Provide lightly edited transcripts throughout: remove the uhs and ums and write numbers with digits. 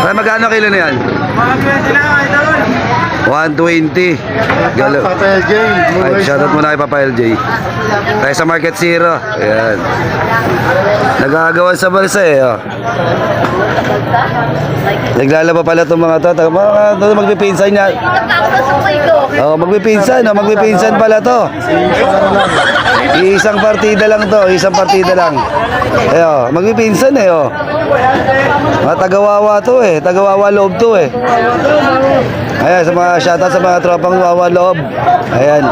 Ay, magkano kilo na yan? 120. Galo. Ay, shoutout muna kay Papa LJ. Tayo sa Market Zero. Ayan. Nagagawan sa balsa eh. Oh. Naglalaba pala itong mga to. Mga magpipinsan niya. Oh, magpipinsan. Oh, magpipinsan pala to. Isang partida lang to. Isang partida lang. Ayo, magpipinsan eh. Oh. Mga tagawawa to eh. Tagawawa loob to eh. Ayan, sa mga shoutout sa mga tropang wawa loob. Ayan.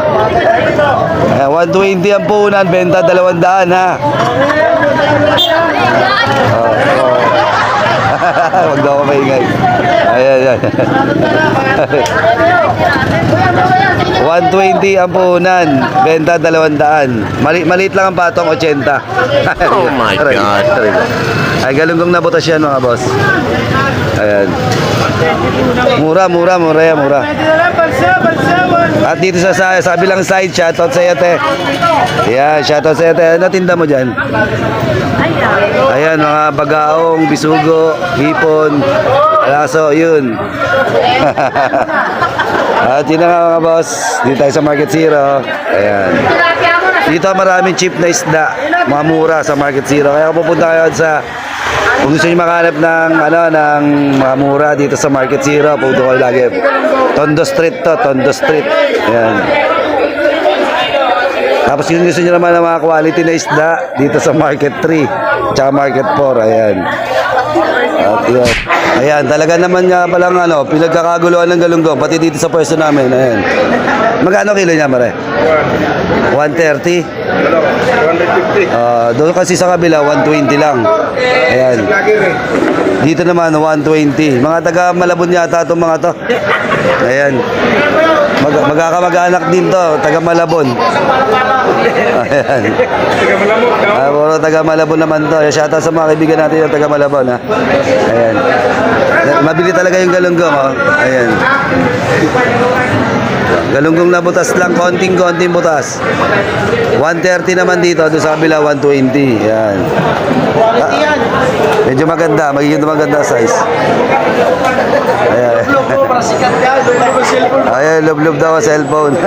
Ayan, 120 ang puhunan, benta 200 ha. Huwag daw ako maingay. Ayan, ayan. 120 ang puhunan, benta 200. Maliit lang ang patong, 80. Oh my God. Ay, galunggong nabutas yan mga boss. Ayan. Mura yan, mura. At dito sa bilang side, shoutout sa iyo, te. Ayan, shoutout sa iyo, te. Ano tinda mo dyan? Ayan, mga bagaong, bisugo, hipon, alaso, yun. At yun na nga mga boss, dito tayo sa Market Zero. Ayan. Dito maraming cheap na isda, mga mura sa Market Zero. Kaya kung pupunta kayo sa, kung gusto nyo makahanap ng, ng mga mura dito sa Market Zero, pupunta kayo lagi. Tondo Street to, Tondo Street. Ayan. Tapos yun gusto nyo naman ng mga quality na isda dito sa Market 3 tsaka Market 4. Ayan. At yun. Ayan, talaga naman nga palang pinagkakaguluhan ng galunggong pati dito sa pwesto namin. Ayan. Magkano kilo niya, mare? 130? 150. Doon kasi sa kabila 120 lang. Ayan. Dito naman 120. Mga taga Malabon yata itong mga to. Ayan. Magkakamag-anak din to, taga Malabon. Ayan. Puro taga Malabon naman to. Shoutout sa mga kaibigan natin yung taga Malabon ha. Ayan. Mabili talaga yung galunggong oh. Ayan. Galunggong na butas lang, konting butas. 130 naman dito, doon sa kabila 120. Ayan. Medyo maganda, magiging maganda size. Ayan. Ayan, lub-lub daw ang cellphone.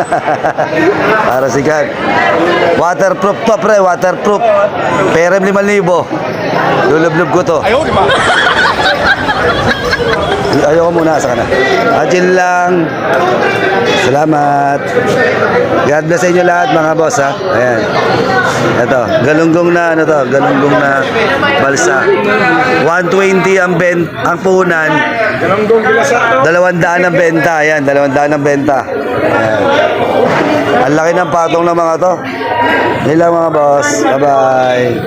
Para sikat. Waterproof to, pre, waterproof. Perem 5,000. Lulub-lub ko to. Ayoko muna sa kana. Ajin lang. Salamat. God bless sa inyo lahat mga boss ha. Ayan. Ito, galunggong na galunggong na balsa. 120 ang puhunan. 200 ang benta. Ayan, 200 ang benta. Ayan. Ang laki ng patong ng mga to. Yun lang mga boss. Bye-bye.